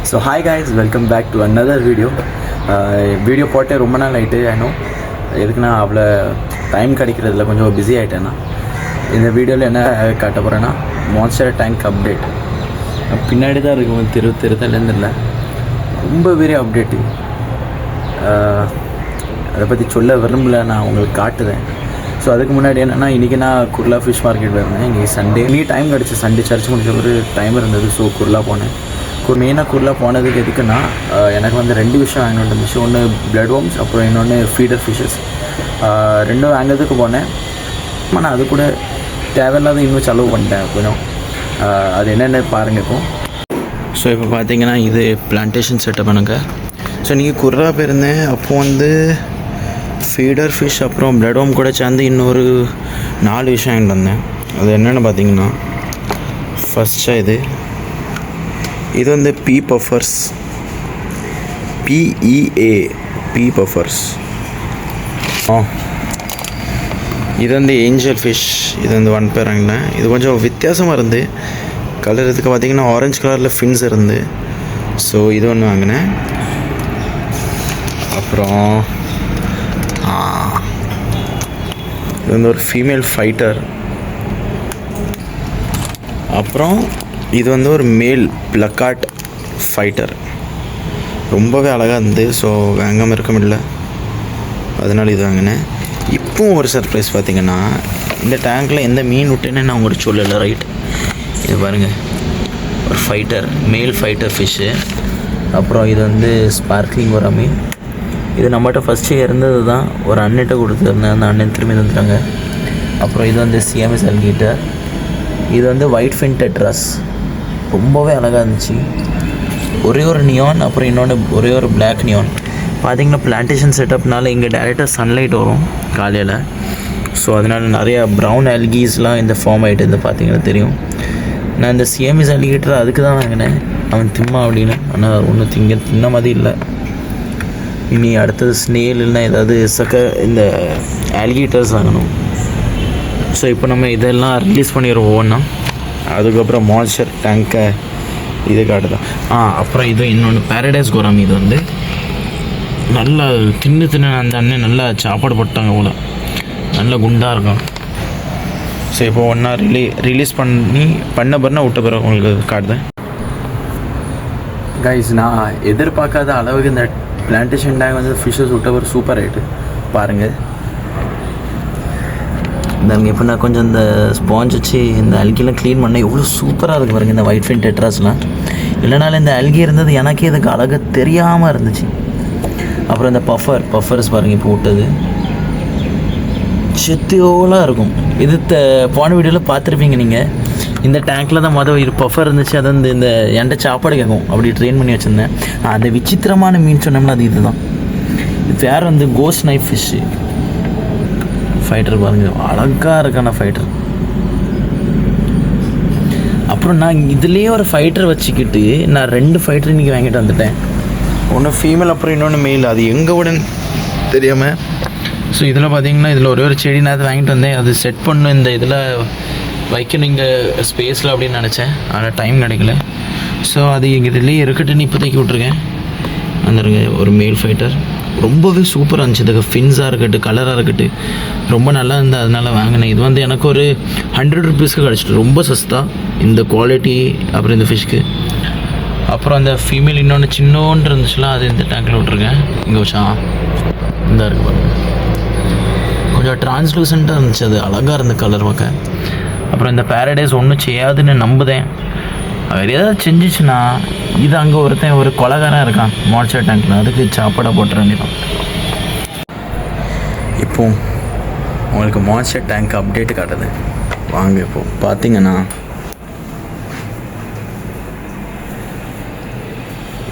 So hi guys, welcome back to another video. Video போட்டே ரொம்ப நாள் ஆகிட்டு. ஏன்னும் எதுக்குன்னா அவ்வளோ டைம் கிடைக்கிறதுல கொஞ்சம் பிஸி ஆகிட்டேன்னா இந்த வீடியோவில் என்ன காட்ட போகிறேன்னா மான்ஸ்டர் டேங்க் அப்டேட். பின்னாடி தான் இருக்கும் திருத்தலேருந்து இல்லை, ரொம்ப பெரிய அப்டேட்டு. அதை பற்றி சொல்ல விரும்பல, நான் உங்களுக்கு காட்டுதேன். ஸோ அதுக்கு முன்னாடி என்னென்னா, இன்றைக்கி நான் குர்லா ஃபிஷ் மார்க்கெட் இருந்தேன். இன்றைக்கி சண்டே, இன்றைக்கி டைம் கிடச்சி. சண்டே சர்ச் முடிச்ச ஒரு டைம் இருந்தது. ஸோ குர்லா போனேன். மெயினாக குர்லா போனதுக்கு எதுக்குன்னா, எனக்கு வந்து 2 விஷயம் வாங்கிட்டு வந்துச்சு. ஒன்று பிளட் வார்ம்ஸ், அப்புறம் இன்னொன்று ஃபீடர் ஃபிஷ்ஷஸ். ரெண்டும் வாங்கிறதுக்கு போனேன். ஆனால் அது கூட தேவையில்லாத இன்னும் செலவு பண்ணிட்டேன் கொஞ்சம். அது என்னென்ன பாருங்கள் இப்போ. ஸோ இப்போ பார்த்தீங்கன்னா இது பிளான்டேஷன் செட்டப் எனக்கு. ஸோ நீங்கள் குர்லா போயிருந்தேன். அப்போது வந்து ஃபீடர் ஃபிஷ் அப்புறம் பிளட் வார்ம் கூட சேர்ந்து இன்னொரு 4 விஷயம் வாங்கிட்டு வந்தேன். அது என்னென்னு பார்த்தீங்கன்னா, ஃபஸ்ட்டாக இது வந்து பீ பஃபர்ஸ், PEA பீ பஃபர்ஸ். இது வந்து ஏஞ்சல் ஃபிஷ். இது வந்து 1 பேர் வாங்கினேன். இது கொஞ்சம் வித்தியாசமாக இருந்து கலர். இதுக்கு பார்த்திங்கன்னா ஆரஞ்சு கலரில் ஃபின்ஸ் இருந்து. ஸோ இது ஒன்று வாங்கினேன். அப்புறம் இது வந்து ஒரு ஃபீமேல் ஃபைட்டர். அப்புறம் இது வந்து ஒரு மேல் பிளக்காட் ஃபைட்டர். ரொம்பவே அழகாக இருந்தது. ஸோ வாங்காமல் இருக்க முடியல, அதனால் இது வாங்கினேன். இப்போவும் ஒரு சர்ப்ரைஸ் பார்த்திங்கன்னா, இந்த டேங்க்கில் எந்த மீன் விட்டேன்னு நான் உங்களுக்கு சொல்லலை. ரைட், இது பாருங்கள், ஒரு ஃபைட்டர், மேல் ஃபைட்டர் ஃபிஷ்ஷு. அப்புறம் இது வந்து ஸ்பார்க்லிங் ஒரு மீன். இது நம்மகிட்ட ஃபஸ்ட்டு இருந்தது தான், ஒரு அண்ணன்கிட்ட கொடுத்துருந்தேன். அந்த அண்ணன் திரும்பி வந்துட்டாங்க. அப்புறம் இது வந்து CMS அல்லிகேட்டர். இது வந்து ஒயிட் ஃபின் டெட்ராஸ். ரொம்பவே அழகாக இருந்துச்சு. ஒரே ஒரு நியான், அப்புறம் இன்னொன்று ஒரே ஒரு பிளாக் நியான். பார்த்திங்கன்னா பிளான்டேஷன் செட்டப்னால இங்கே டைரெக்டாக சன்லைட் வரும் காலையில். ஸோ அதனால் நிறையா ப்ரௌன் ஆல்கீஸ்லாம் இந்த ஃபார்ம் ஆகிட்டு இருந்து பார்த்திங்கன்னா தெரியும். நான் இந்த CMS அல்லிகேட்டர் அதுக்கு தான் வாங்கினேன், அவன் திம்மா அப்படின்னு. ஆனால் ஒன்றும் தின்ன மாதிரி இல்லை. இனி அடுத்தது ஸ்னேல் இல்லைனா ஏதாவது இந்த ஆல்லிகேட்டர்ஸ் வாங்கணும். ஸோ இப்போ நம்ம இதெல்லாம் ரிலீஸ் பண்ணிடுவோம் ஒவ்வொன்றா. அதுக்கப்புறம் மான்ஸ்டர் டேங்கை இது காட்டுதான். அப்புறம் இது இன்னொன்று பேரடைஸ் கோராமி. இது வந்து நல்லா தின்னு அந்த அண்ணன் நல்லா சாப்பாடு போட்டாங்க போல், நல்லா குண்டாக இருக்கும். ஸோ இப்போ ஒன்றா ரிலீஸ் பண்ண பிறனா விட்ட பிறகு உங்களுக்கு காட்டுதேன். கைஸ், நான் எதிர்பார்க்காத அளவுக்கு இந்த பிளான்டேஷன் டேங்க் வந்து ஃபிஷ்ஷஸ் விட்ட ஒரு சூப்பர் ஆகிட்டு பாருங்கள். இந்தாங்க, இப்போ நான் கொஞ்சம் இந்த ஸ்பாஞ்ச் வச்சு இந்த அல்கிலாம் க்ளீன் பண்ணேன். எவ்வளோ சூப்பராக இருக்குது பாருங்கள் இந்த ஒயிட் ஃபின் டெட்ராஸ்லாம். இல்லைனாலும் இந்த அல்கி இருந்தது எனக்கே இதுக்கு அழகாக தெரியாமல் இருந்துச்சு. அப்புறம் இந்த பஃபர்ஸ் பாருங்கள், இப்போ விட்டது செத்தியோலாக இருக்கும். இது போன வீடியோவில் பார்த்துருப்பீங்க நீங்கள். இந்த டேங்க்கில் தான் மொதல் பஃபர் இருந்துச்சு. அது வந்து இந்த என்கிட்ட சாப்பாடு கேட்கும், அப்படி ட்ரெயின் பண்ணி வச்சுருந்தேன். அந்த விசித்திரமான மீன் சொன்னோம்னா அது இது தான். இது வேறு வந்து கோஸ்ட் நைஃப் ஃபிஷ்ஷு ஃபைட்டர் பாருங்கள், அழகாக இருக்கான ஃபைட்டர். அப்புறம் நான் இதுலேயே ஒரு ஃபைட்டர் வச்சுக்கிட்டு நான் 2 ஃபைட்டர் இன்றைக்கி வாங்கிட்டு வந்துட்டேன். ஒன்று ஃபீமேல், அப்புறம் இன்னொன்று மேல். அது எங்கே உடன் தெரியாமல். ஸோ இதில் பார்த்தீங்கன்னா இதில் ஒரே ஒரு செடி நான் அதை வாங்கிட்டு வந்தேன். அது செட் பண்ணும், இந்த இதில் வைக்கணும் இங்கே ஸ்பேஸில் அப்படின்னு நினச்சேன். ஆனால் டைம் கிடைக்கல. ஸோ அது எங்கள் இதுலேயே இருக்கட்டுன்னு இப்போதைக்கு விட்ருக்கேன். அந்த ஒரு மேல் ஃபைட்டர் ரொம்பவே சூப்பராக இருந்துச்சு. இதுக்கு ஃபின்ஸாக இருக்கட்டும், கலராக இருக்கட்டும், ரொம்ப நல்லா இருந்தது. அதனால் வாங்கினேன். இது வந்து எனக்கு ஒரு 100 ருபீஸ்க்கு கிடச்சிட்டு, ரொம்ப சஸ்தா இந்த குவாலிட்டி. அப்புறம் இந்த ஃபிஷ்க்கு அப்புறம் அந்த ஃபீமேல் இன்னொன்று சின்னோன்று இருந்துச்சுல, அது இந்த டேங்கில் விட்ருக்கேன். இங்கே வச்சா இந்த இருக்கு பாருங்க, கொஞ்சம் ட்ரான்ஸ்லூசண்ட்டாக இருந்துச்சு. அது அழகாக இருந்த கலர் பார்க்க. அப்புறம் இந்த பேரடைஸ் ஒன்றும் செய்யாதுன்னு நம்புதேன். அவர் ஏதாவது செஞ்சிச்சுன்னா, இது அங்கே ஒரு கொலகாரம் இருக்கான் மான்ஸ்டர் டேங்க்கில், அதுக்கு சாப்பாடாக போட்டுற வேண்டியதான். இப்போ உங்களுக்கு மான்ஸ்டர் டேங்க் அப்டேட் காட்டுது வாங்க. இப்போது பார்த்தீங்கன்னா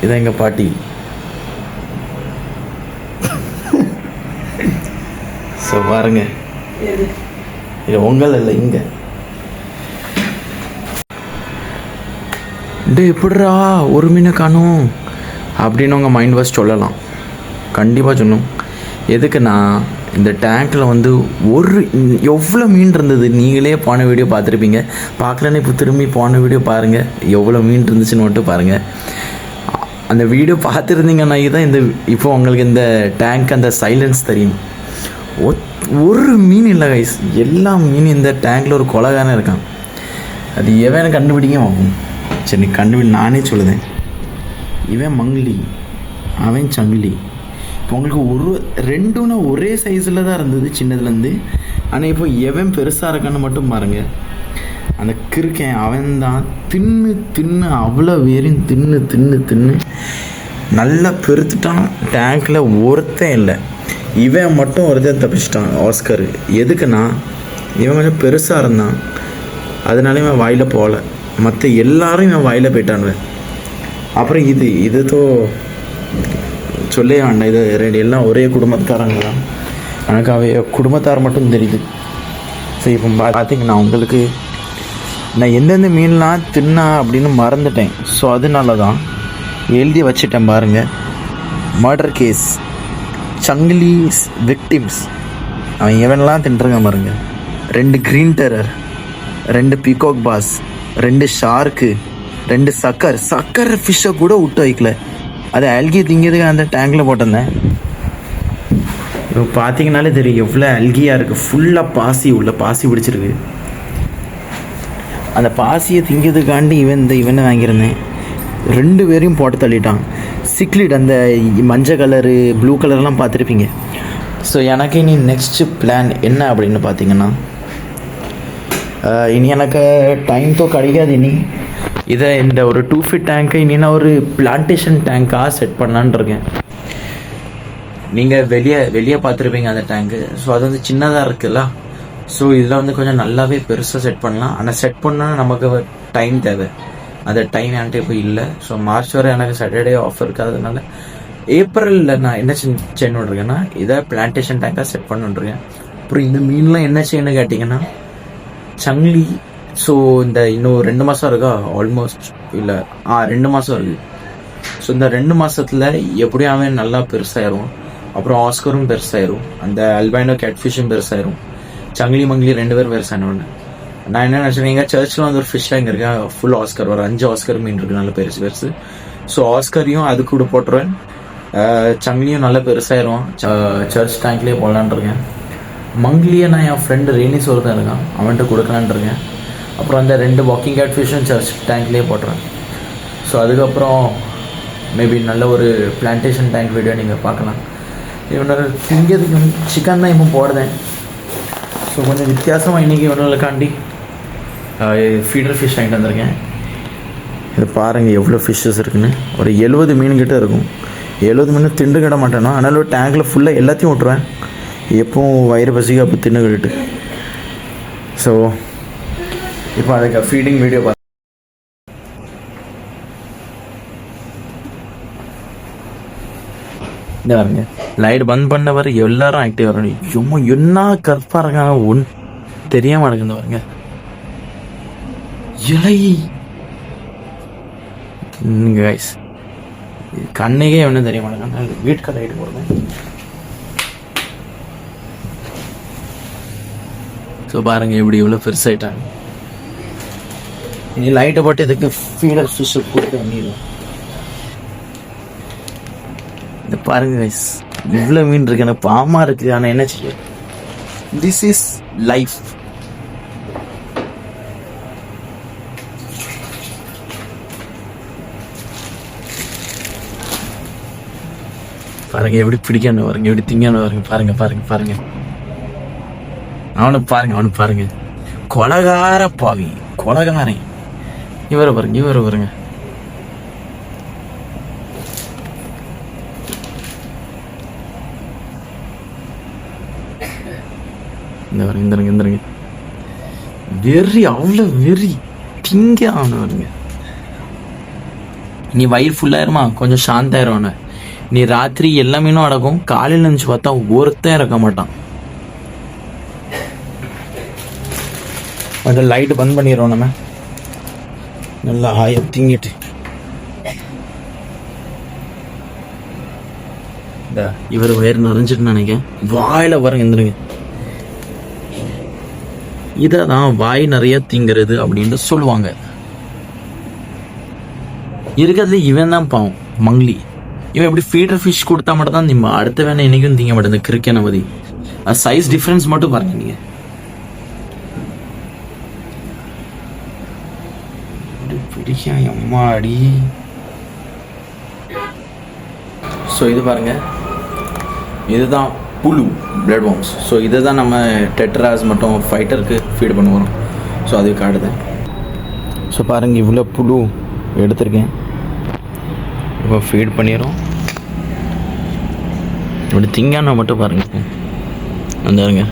இதான் எங்கள் பாட்டி. ஸோ பாருங்க, இது உங்கள் இல்லை இங்கே. எப்படிரா ஒரு மீனை காணும் அப்படின்னு உங்கள் மைண்ட் வாஷ் சொல்லலாம். கண்டிப்பாக சொல்லணும். எதுக்குன்னா, இந்த டேங்க்கில் வந்து எவ்வளோ மீன் இருந்தது. நீங்களே போன வீடியோ பார்த்துருப்பீங்க. பார்க்கலன்னு இப்போ திரும்பி போன வீடியோ பாருங்கள், எவ்வளோ மீன் இருந்துச்சுன்னு மட்டும் பாருங்கள். அந்த வீடியோ பார்த்துருந்தீங்கன்னா தான் இந்த இப்போ உங்களுக்கு இந்த டேங்க் அந்த சைலன்ஸ் தெரியும். ஒரு மீன் இல்லை கைஸ், எல்லா மீன் இந்த டேங்க்கில் ஒரு கொலகாரன் இருக்கான். அது எவன் கண்டுபிடிக்க ஆகும். சரி நானே சொல்லுதேன். இவன் மங்கிலி, அவன் சங்கிலி. இப்போ உங்களுக்கு ரெண்டும்னா ஒரே சைஸில் தான் இருந்தது சின்னதுலேருந்து. ஆனால் இப்போ எவன் பெருசாக இருக்கான்னு மட்டும் பாருங்கள். அந்த கிறுக்கன் அவன் தான் தின்னு அவ்வளோ வேறையும் தின்னு நல்லா பெருத்துட்டான். டேங்க்கில் ஒருத்தன் இல்லை, இவன் மட்டும் ஒருத்தன் தப்பிச்சிட்டான் ஆஸ்கர். எதுக்குன்னா இவன் கொஞ்சம் பெருசாக இருந்தான், அதனால இவன் வாயில் போகல. மற்ற எல்லாரும் இவன் வாயில் போயிட்டானுவன். அப்புறம் இதுதோ சொல்லே வேண்டாம், இது எல்லாம் ஒரே குடும்பத்தாரங்க தான். எனக்கு குடும்பத்தார் மட்டும் தெரியுது. ஸோ இப்போ பார்த்தீங்கன்னா உங்களுக்கு நான் எந்தெந்த மீன்லாம் தின்னா அப்படின்னு மறந்துட்டேன். ஸோ அதனால தான் எழுதி வச்சுட்டேன் பாருங்கள். மர்டர் கேஸ், சங்கிலிஸ் விக்டிம்ஸ், அவன் எவனெல்லாம் தின்றுங்க பாருங்க. 2 green terror, 2 peacock bass, 2 shark, 2 sucker ஃபிஷ்ஷை கூட விட்டு வைக்கல. அது அல்கி திங்கிறதுக்கு அந்த டேங்கில் போட்டிருந்தேன். இப்போ பார்த்தீங்கனாலே தெரியும் எவ்வளோ அல்கியாக இருக்குது. ஃபுல்லாக பாசி பிடிச்சிருக்கு. அந்த பாசியை திங்கிறதுக்காண்டி இவனை வாங்கியிருந்தேன். 2 பேரையும் போட்டு தள்ளிட்டான். சிக்லிட் அந்த மஞ்சள் கலரு ப்ளூ கலர்லாம் பார்த்துருப்பீங்க. ஸோ எனக்கு இனி நெக்ஸ்ட்டு பிளான் என்ன அப்படின்னு பார்த்தீங்கன்னா, இனி எனக்கு டைம் தோ கிடைக்காது. இதை இந்த ஒரு 2 feet டேங்க்கை இனி நான் ஒரு பிளான்டேஷன் டேங்காக செட் பண்ணலான்னு இருக்கேன். நீங்கள் வெளியே பார்த்துருப்பீங்க அந்த டேங்க்கு. ஸோ அது வந்து சின்னதாக இருக்குல்ல. ஸோ இதில் கொஞ்சம் நல்லாவே பெருசாக செட் பண்ணலாம். ஆனால் செட் பண்ணால் நமக்கு டைம் தேவை. அந்த டைம் என்கிட்ட இப்போ இல்லை. ஸோ மார்ச் வரை எனக்கு சாட்டர்டே ஆஃபர் இருக்காததுனால ஏப்ரலில் நான் என்ன செய்யணுன்றிருக்கேன்னா இதை பிளான்டேஷன் டேங்காக செட் பண்ணுன்றிருக்கேன். அப்புறம் இந்த மீன்லாம் என்ன செய்யணும்னு கேட்டிங்கன்னா சங்கிலி. ஸோ இந்த இன்னும் 2 மாதம் இருக்கா, ஆல்மோஸ்ட் இல்லை 2 மாதம் இருக்குது. ஸோ இந்த 2 மாதத்தில் எப்படியும் அவன் நல்லா பெருசாயிரும். அப்புறம் ஆஸ்கரும் பெருசாயிரும், அந்த அல்பைனோ கேட்ஃபிஷும் பெருசாயிரும், சங்கிலி மங்கிலி 2 பேரும் பெருசானோன்னு. நான் என்ன நினச்சேன், எங்கள் சர்ச்சில் வந்து ஒரு ஃபிஷ் டேங்க் இருக்கேன், ஃபுல் ஆஸ்கர், ஒரு 5 ஆஸ்கர் மீன் இருக்குது, நல்ல பெருசு. ஸோ ஆஸ்கரையும் அது கூட போட்டுருவேன். சங்கிலியும் நல்லா பெருசாயிரும். சர்ச் டேங்க்லேயே போடலான் இருக்கேன். மங்கிலியை நான் என் ஃப்ரெண்டு ரேனிஸ் ஒருத்தன் இருக்கான், அவன்கிட்ட கொடுக்கலான் இருக்கேன். அப்புறம் அந்த 2 வாக்கிங் கேட் ஃபிஷ்ஷும் சர்ச் டேங்க்லேயே போட்டுறேன். ஸோ அதுக்கப்புறம் மேபி நல்ல ஒரு பிளான்டேஷன் டேங்க் வீடியோ நீங்கள் பார்க்கலாம். இவனோட திங்கிறதுக்கு சிக்கன் தான் இப்போ போடுறேன். ஸோ கொஞ்சம் வித்தியாசமாக இன்றைக்கி இவனுக்காண்டி ஃபீடர் ஃபிஷ் வாங்கிட்டு வந்திருக்கேன். இது பாருங்கள் எவ்வளோ ஃபிஷ்ஷஸ் இருக்குன்னு. ஒரு 70 மீன்கிட்ட இருக்கும். 70 மீன் திண்டு கிட மாட்டேன்னா, அதனால் ஒரு டேங்கில் ஃபுல்லாக எல்லாத்தையும் விட்டுருவேன். எப்பவும் வயிறு பசிக்கு அப்போ தின்னுக்கிட்டு. ஸோ இப்போ அதுக்கு ஃபீடிங் வீடியோ பார்த்து இந்த பாருங்க, லைட் பந்த் பண்ணவர் எல்லாரும் ஆக்டிவ் வரணும். சும்மா என்ன கற்பாக இருக்காங்க, ஒன்று தெரியாம நடக்குது பாருங்க. இலை கைஸ், கண்ணுக்கே ஒன்றும் தெரிய மாட்டேங்க. வீட்டுக்கு லைட் போடுறேன். ஸோ பாருங்க எப்படி இவ்வளோ பெருசாயிட்டாங்க. இனி லைட்டை போட்டு இதுக்கு ஃபீடர் ஃபிஷ்ஷை போட்டு பண்ணிடுவோம். இந்த பாருங்க கைஸ், இவ்வளோ மீன் இருக்கு, எனக்கு பாவமாக இருக்குது. ஆனால் என்ன செய்ய, திஸ் இஸ் லைஃப். பாருங்க எப்படி பிடிக்கான்னு பாருங்க, எப்படி திங்கான்னு பாருங்க. பாருங்க பாருங்க பாருங்க, அவனுக்கு பாருங்க கொலகார பாவி, கொலகாரன். இவரை பாருங்க. இந்த வெறி, அவ்வளோ வெறி திங்க ஆனவருங்க. நீ வயிறு ஃபுல்லாயிருமா, கொஞ்சம் சாந்தாயிரும். நீ ராத்திரி எல்லா மீனும் அடக்கும், காலையில் நினச்சி பார்த்தா ஒருத்தன் இருக்க மாட்டான். கொஞ்சம் லைட்டு பந்த் பண்ணிடுறோம் நம்ம, நல்லா ஆய திங்கிட்டு. இந்த இவர் வயிறு நிறைஞ்சிட்டு நினைக்கிறேன். வாயில பாருங்க, எந்திருங்க. இதான் வாய் நிறைய திங்கிறது அப்படின்னு சொல்லுவாங்க. இருக்கிறதுல இவன் தான் பாவம், மங்லி. இவன் எப்படி ஃபீடர் ஃபிஷ் கொடுத்தா மட்டும் தான் திம்பா, அடுத்த வேணா இன்னைக்கும் திங்க மாட்டேன். இந்த கிரிக்கனை மதி அது சைஸ் டிஃப்ரென்ஸ் மட்டும் பாருங்க நீங்க. பிடிக்கா அம்மாடி. ஸோ இது பாருங்க, இதுதான் புழு பிளட் வார்ம்ஸ். ஸோ இதை தான் நம்ம டெட்ராஸ் மட்டும் ஃபைட்டருக்கு ஃபீட் பண்ண வரோம். ஸோ அது காட்டுது. ஸோ பாருங்கள், இவ்வளோ புழு எடுத்திருக்கேன். இப்போ ஃபீட் பண்ணிடுறோம். இப்படி திங்கானா மட்டும் பாருங்கள், வந்துருங்க.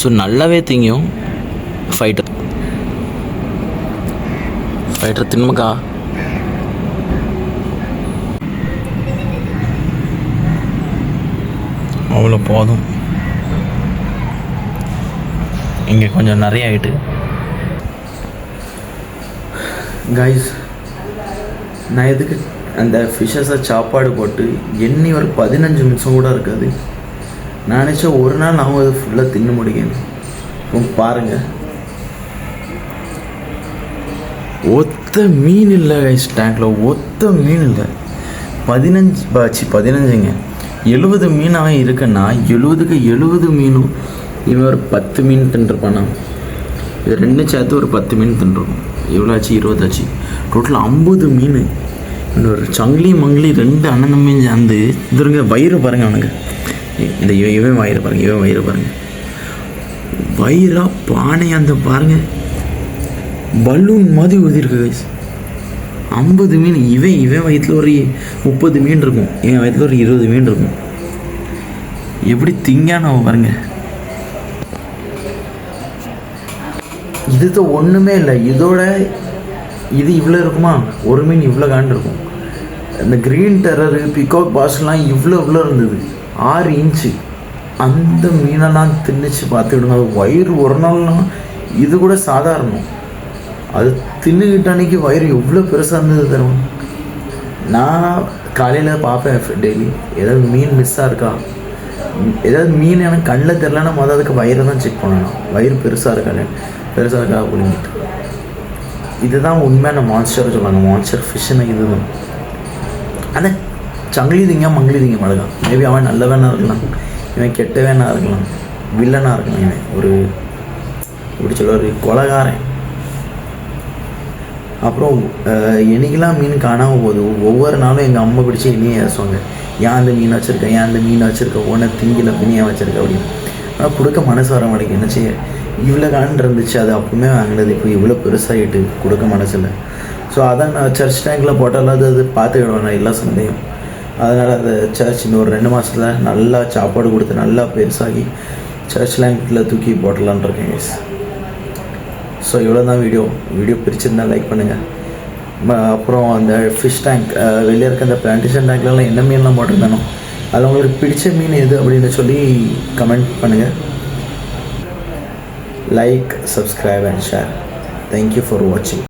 ஸோ நல்லாவே திங்கும் ஃபைட்டர். ஃபைட்டர் தின்மக்கா. அவ்வளோ போதும். இங்கே கொஞ்சம் நிறைய ஆகிட்டு கைஸ். நான் எதுக்கு அந்த ஃபிஷ்ஷஸை சாப்பாடு போட்டு எண்ணி ஒரு 15 நிமிஷம் கூட இருக்காது. நான் நினச்சேன் ஒரு நாள் நான் அதை ஃபுல்லாக தின்னு முடிக்கணும். பாருங்கள், ஒத்த மீன் இல்லை கைஸ் டேங்கில், ஒத்த மீன் இல்லை. 15ங்க 70 மீனாக இருக்குன்னா 70க்கு 70 மீனும் இவன் ஒரு 10 மீன் தின்றுருப்பானா. இது ரெண்டும் சேர்த்து ஒரு 10 மீன் தின்றுருக்கும். எவ்வளோ ஆச்சு? 20 ஆச்சு. டோட்டல் 50 மீன். இன்னொரு சங்கிலி மங்கிலி 2 அண்ணன் தம்பியும் சேர்ந்து இதுங்க. வயிறு பாருங்கள் அவனுக்கு. இந்த இவன் வயிறு பாருங்கள், இவன் வயிறு பாருங்கள். வயிறா பானை அந்த பாருங்கள், பலூன் மாதிரி ஊதிருக்கு கைஸ். 50 மீன். இவன் வயிற்றில் ஒரு 30 மீன் இருக்கும், என் வயிற்றில் ஒரு 20 மீன் இருக்கும். எப்படி திங்கான பாருங்க. இது ஒன்றுமே இல்லை. இதோட இது இவ்வளோ இருக்குமா? ஒரு மீன் இவ்வளோ காண்டு இருக்கும். இந்த க்ரீன் டெரரு பிகாக் பாஸ்லாம் இவ்வளோ இருந்தது, 6 இன்ச்சு. அந்த மீனெல்லாம் தின்னுச்சு பார்த்துக்கிடுங்க. அது வயிறு ஒரு நாள்னா இது கூட சாதாரணம். அது தின்னுக்கிட்ட அன்னைக்கு வயிறு எவ்வளோ பெருசாக இருந்தது தரும். நான் காலையில் பார்ப்பேன் டெய்லி, ஏதாவது மீன் மிஸ்ஸாக இருக்கா, ஏதாவது மீன் எனக்கு கண்ணில் தெரிலன்னா மொதல் அதுக்கு வயிறை தான் செக் பண்ணணும். வயிறு பெருசாக இருக்கா அப்படின்ட்டு. இதுதான் உண்மையான மான்ஸ்டர் சொல்லுவாங்க. மான்ஸ்டர் ஃபிஷ்ஷுன்னு இதுதான். ஆனால் சங்கிலி திங்க மங்கிலி திங்க மாட்டேங்க. மேபி அவன் நல்ல வேணா இருக்கலாம், இவன் கெட்ட வேணா இருக்கலாம், வில்லனாக இருக்கலாம். இவன் ஒரு இப்படி சொல்ல ஒரு கொலைகாரன். அப்புறம் என்னைக்கெல்லாம் மீன் காணாமல் போகுது, ஒவ்வொரு நாளும் எங்கள் அம்மா பிடிச்சி என்னையே ஏசுவாங்க. ஏன் அந்த மீன் வச்சுருக்கேன், ஏன் அந்த மீன் வச்சுருக்கேன், உன்னை திங்கில பினியாக வச்சுருக்கேன் அப்படின்னு. ஆனால் கொடுக்க மனசு வர மாட்டேங்க. என்ன செய்ய, இவ்வளோ காண்டு இருந்துச்சு, அது அப்பவுமே வாங்கினது, இப்போ இவ்வளோ பெருசாகிட்டு கொடுக்க மனசில்லை. ஸோ அதான் நான் சர்ச் டேங்கில் போட்டாலும் அது பார்த்துக்கிடுவேன் நான் எல்லா சந்தையும். அதனால் அந்த சர்ச் இன்னும் ஒரு 2 மாதத்தில் நல்லா சாப்பாடு கொடுத்து நல்லா பெருசாகி சர்ச் டேங்கில் தூக்கி போட்டலான் இருக்கேன் கைஸ். ஸோ இவ்வளோ தான் வீடியோ பிடிச்சிருந்தால் லைக் பண்ணுங்கள். அப்புறம் அந்த ஃபிஷ் டேங்க் வெளியே இருக்க அந்த பிளான்டேஷன் டேங்க்லாம் என்ன மீன்லாம் போட்டிருந்தானோ அதில் உங்களுக்கு பிடிச்ச மீன் எது அப்படின்னு சொல்லி கமெண்ட் பண்ணுங்கள். Like, subscribe and share. Thank you for வாட்சிங்.